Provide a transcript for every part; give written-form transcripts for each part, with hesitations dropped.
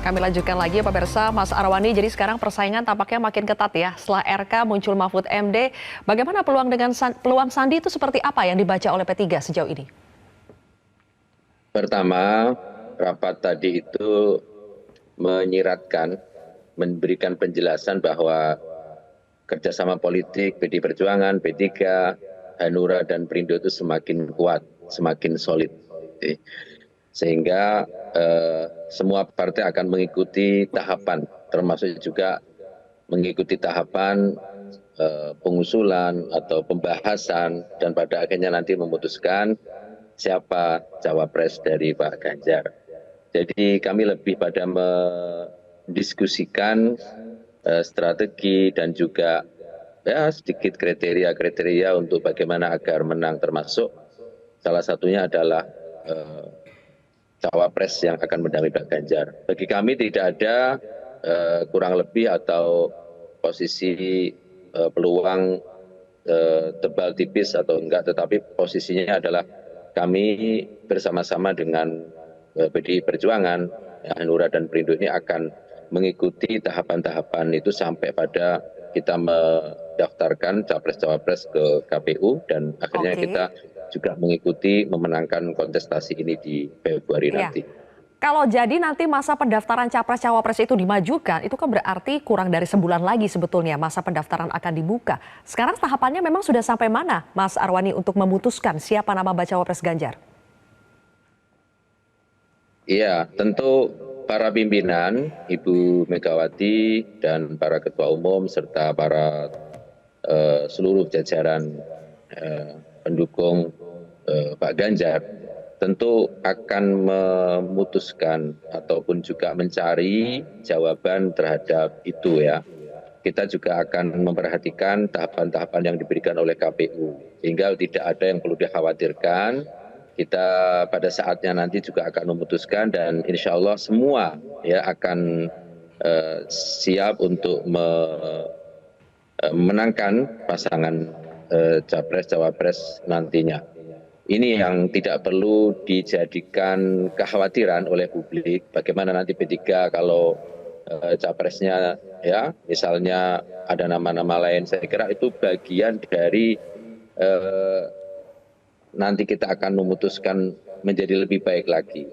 Kami lanjutkan lagi pemirsa, Mas Arwani. Jadi sekarang persaingan tampaknya makin ketat ya. Setelah RK muncul Mahfud MD, bagaimana peluang Sandi itu seperti apa yang dibaca oleh P3 sejauh ini? Pertama, rapat tadi itu menyiratkan, memberikan penjelasan bahwa kerjasama politik PD Perjuangan, P3, Hanura, dan Perindo itu semakin kuat, semakin solid. Sehingga semua partai akan mengikuti tahapan, termasuk juga mengikuti tahapan pengusulan atau pembahasan, dan pada akhirnya nanti memutuskan siapa cawapres dari Pak Ganjar. Jadi kami lebih pada mendiskusikan strategi dan juga ya sedikit kriteria untuk bagaimana agar menang, termasuk salah satunya adalah cawapres yang akan mendampingi Pak Ganjar. Bagi kami tidak ada kurang lebih atau posisi peluang tebal tipis atau enggak, tetapi posisinya adalah kami bersama-sama dengan PDI Perjuangan, Hanura, dan Perindo ini akan mengikuti tahapan-tahapan itu sampai pada kita mendaftarkan capres-cawapres ke KPU, dan akhirnya kita juga mengikuti memenangkan kontestasi ini di Februari nanti. Kalau jadi nanti masa pendaftaran capres-cawapres itu dimajukan, itu kan berarti kurang dari sebulan lagi sebetulnya masa pendaftaran akan dibuka. Sekarang tahapannya memang sudah sampai mana, Mas Arwani, untuk memutuskan siapa nama bacawapres Ganjar? Iya, tentu para pimpinan, Ibu Megawati dan para ketua umum serta para seluruh jajaran pendukung Pak Ganjar tentu akan memutuskan ataupun juga mencari jawaban terhadap itu ya. Kita juga akan memperhatikan tahapan-tahapan yang diberikan oleh KPU, sehingga tidak ada yang perlu dikhawatirkan. Kita pada saatnya nanti juga akan memutuskan, dan insya Allah semua ya akan siap untuk memenangkan pasangan capres-cawapres nantinya. Ini yang tidak perlu dijadikan kekhawatiran oleh publik. Bagaimana nanti P3 kalau capresnya ya misalnya ada nama-nama lain. Saya kira itu bagian dari nanti kita akan memutuskan menjadi lebih baik lagi.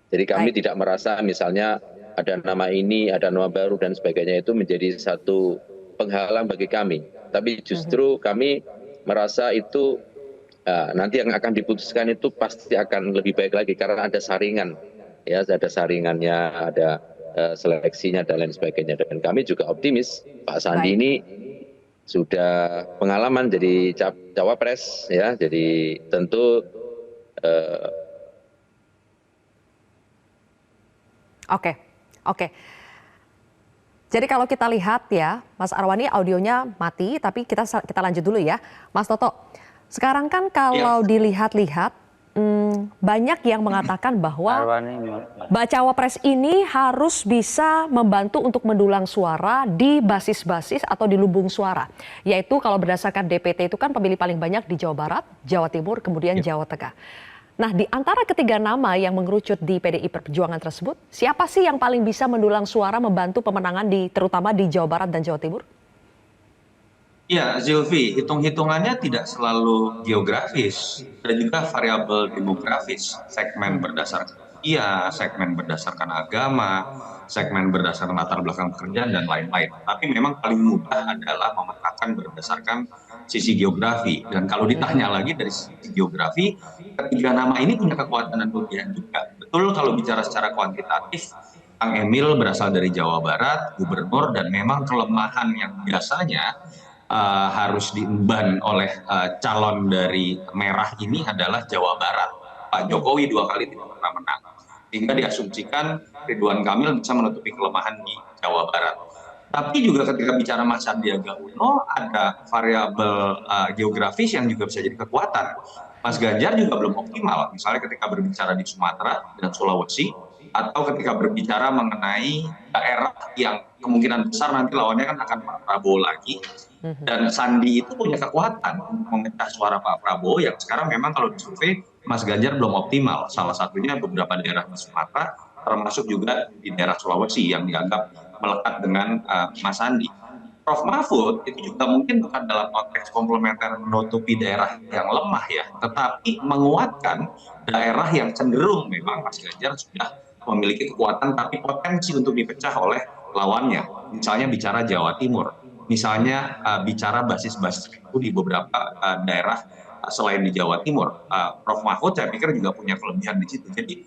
Jadi kami tidak merasa misalnya ada nama ini, ada nama baru dan sebagainya itu menjadi satu penghalang bagi kami. Tapi justru kami merasa itu nanti yang akan diputuskan itu pasti akan lebih baik lagi karena ada saringan, ya ada saringannya, ada seleksinya dan lain sebagainya. Dan kami juga optimis Pak Sandi ini sudah pengalaman jadi cawapres, ya, jadi tentu. Oke. Jadi kalau kita lihat ya, Mas Arwani audionya mati, tapi kita lanjut dulu ya, Mas Toto. Sekarang kan kalau dilihat-lihat banyak yang mengatakan bahwa bacawapres ini harus bisa membantu untuk mendulang suara di basis-basis atau di lumbung suara. Yaitu kalau berdasarkan DPT itu kan pemilih paling banyak di Jawa Barat, Jawa Timur, kemudian Jawa Tengah. Nah, di antara ketiga nama yang mengerucut di PDI Perjuangan tersebut, siapa sih yang paling bisa mendulang suara membantu pemenangan terutama di Jawa Barat dan Jawa Timur? Ya, Zilvi, hitung-hitungannya tidak selalu geografis dan juga variabel demografis, segmen berdasarkan usia, segmen berdasarkan agama, segmen berdasarkan latar belakang pekerjaan dan lain-lain. Tapi memang paling mudah adalah memetakan berdasarkan sisi geografi. Dan kalau ditanya lagi dari sisi geografi, ketiga nama ini punya kekuatan dan kelebihan juga. Betul kalau bicara secara kuantitatif, Kang Emil berasal dari Jawa Barat, gubernur, dan memang kelemahan yang biasanya harus diemban oleh calon dari merah ini adalah Jawa Barat. Pak Jokowi 2 kali tidak pernah menang. Sehingga diasumsikan Ridwan Kamil bisa menutupi kelemahan di Jawa Barat. Tapi juga ketika bicara Mas Sandiaga Uno, ada variabel geografis yang juga bisa jadi kekuatan. Mas Ganjar juga belum optimal, misalnya ketika berbicara di Sumatera dan Sulawesi, atau ketika berbicara mengenai daerah yang kemungkinan besar nanti lawannya kan akan Pak Prabowo lagi. Dan Sandi itu punya kekuatan untuk memecah suara Pak Prabowo yang sekarang memang kalau disurvei Mas Ganjar belum optimal. Salah satunya beberapa daerah di Sumatera termasuk juga di daerah Sulawesi yang dianggap melekat dengan Mas Sandi. Prof Mahfud itu juga mungkin bukan dalam konteks komplementer menutupi daerah yang lemah ya, tetapi menguatkan daerah yang cenderung memang Mas Ganjar sudah memiliki kekuatan tapi potensi untuk dipecah oleh lawannya. Misalnya bicara Jawa Timur, misalnya bicara basis-basis itu di beberapa daerah selain di Jawa Timur. Prof Mahfud saya pikir juga punya kelebihan di situ. Jadi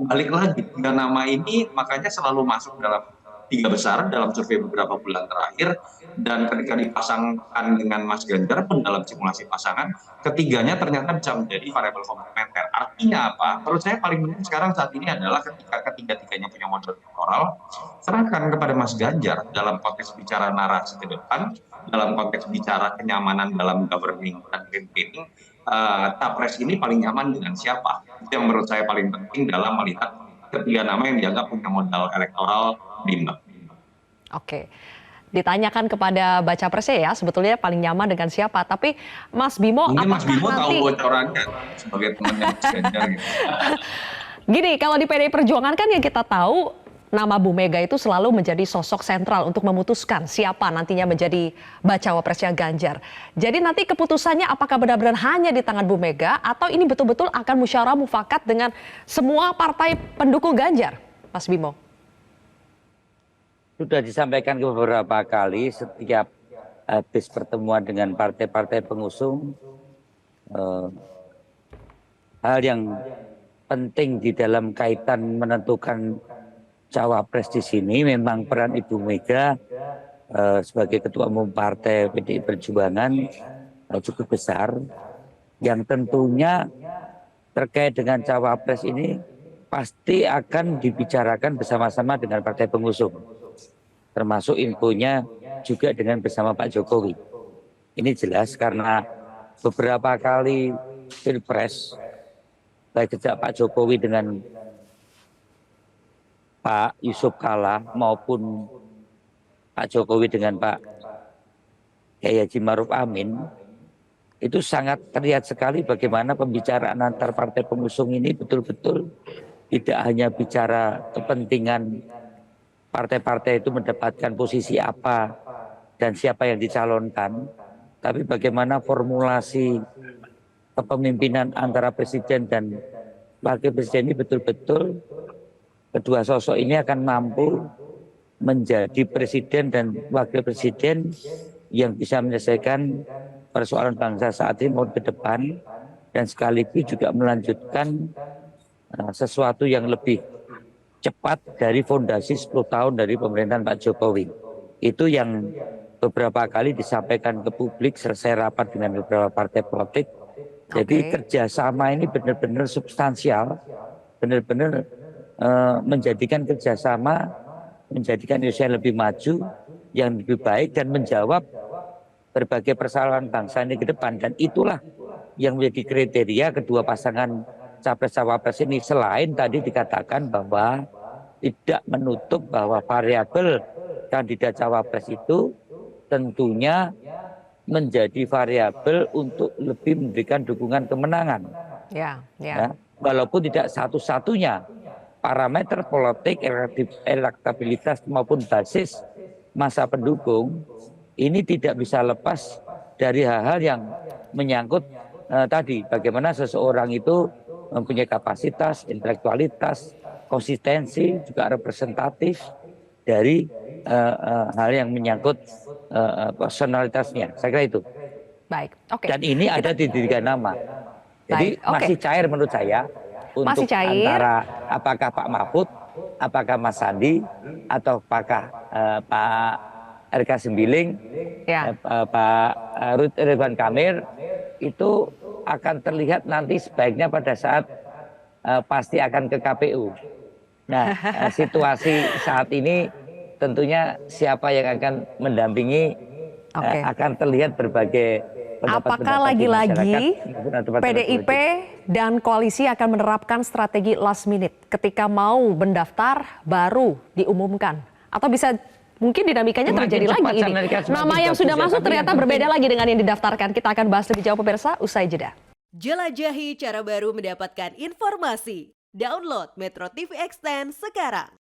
balik lagi, 3 nama ini makanya selalu masuk dalam 3 besar dalam survei beberapa bulan terakhir, dan ketika dipasangkan dengan Mas Ganjar pun dalam simulasi pasangan, ketiganya ternyata bisa menjadi variabel komplementer. Artinya apa? Menurut saya paling penting sekarang saat ini adalah ketika ketiga-tiganya punya modal elektoral, serahkan kepada Mas Ganjar dalam konteks bicara narasi ke depan, dalam konteks bicara kenyamanan dalam governing dan campaigning, Capres ini paling nyaman dengan siapa? Itu yang menurut saya paling penting dalam melihat ketiga nama yang dianggap punya modal elektoral berimbang. Oke, ditanyakan kepada baca presnya ya, sebetulnya paling nyaman dengan siapa. Tapi Mas Bimo, mungkin Mas Bimo nanti... tahu bocorannya sebagai temannya Mas Ganjar. Gitu. Gini, kalau di PDI Perjuangan kan yang kita tahu, nama Bu Mega itu selalu menjadi sosok sentral untuk memutuskan siapa nantinya menjadi bacawa presnya Ganjar. Jadi nanti keputusannya apakah benar-benar hanya di tangan Bu Mega atau ini betul-betul akan musyawarah mufakat dengan semua partai pendukung Ganjar, Mas Bimo? Sudah disampaikan beberapa kali setiap habis pertemuan dengan partai-partai pengusung, hal yang penting di dalam kaitan menentukan cawapres di sini memang peran Ibu Mega sebagai Ketua Umum Partai PDI Perjuangan cukup besar, yang tentunya terkait dengan cawapres ini pasti akan dibicarakan bersama-sama dengan partai pengusung, termasuk infonya juga dengan bersama Pak Jokowi. Ini jelas karena beberapa kali pilpres, baik sejak Pak Jokowi dengan Pak Yusuf Kalla maupun Pak Jokowi dengan Pak Kiai Haji Maruf Amin, itu sangat terlihat sekali bagaimana pembicaraan antar partai pengusung ini betul-betul tidak hanya bicara kepentingan partai-partai itu mendapatkan posisi apa dan siapa yang dicalonkan, tapi bagaimana formulasi kepemimpinan antara presiden dan wakil presiden ini betul-betul kedua sosok ini akan mampu menjadi presiden dan wakil presiden yang bisa menyelesaikan persoalan bangsa saat ini maupun ke depan, dan sekaligus juga melanjutkan sesuatu yang lebih cepat dari fondasi 10 tahun dari pemerintahan Pak Jokowi. Itu yang beberapa kali disampaikan ke publik selesai rapat dengan beberapa partai politik. Jadi kerjasama ini benar-benar substansial, benar-benar menjadikan kerjasama, menjadikan Indonesia lebih maju, yang lebih baik, dan menjawab berbagai persoalan bangsa ini ke depan. Dan itulah yang menjadi kriteria kedua pasangan capres-cawapres ini, selain tadi dikatakan bahwa tidak menutup bahwa variabel kandidat cawapres itu tentunya menjadi variabel untuk lebih memberikan dukungan kemenangan. Ya, walaupun tidak satu-satunya parameter politik, elektabilitas maupun basis masa pendukung ini tidak bisa lepas dari hal-hal yang menyangkut tadi bagaimana seseorang itu mempunyai kapasitas, intelektualitas, konsistensi, juga representatif dari hal yang menyangkut personalitasnya. Saya kira itu. Baik, oke. Dan ini ada di 3 nama. Jadi masih cair menurut saya untuk antara apakah Pak Mahfud, apakah Mas Sandi, atau apakah Pak RK Sembiling, Pak Ridwan Kamil, itu akan terlihat nanti sebaiknya pada saat pasti akan ke KPU. Nah, situasi saat ini tentunya siapa yang akan mendampingi akan terlihat berbagai pendapat-pendapat. Apakah lagi-lagi PDIP dan koalisi akan menerapkan strategi last minute ketika mau mendaftar baru diumumkan? Atau bisa mungkin dinamikanya terjadi lagi ini? Nama yang sudah masuk ternyata berbeda lagi dengan yang didaftarkan. Kita akan bahas lebih jauh pemirsa usai jeda. Jelajahi cara baru mendapatkan informasi. Download Metro TV Extend sekarang.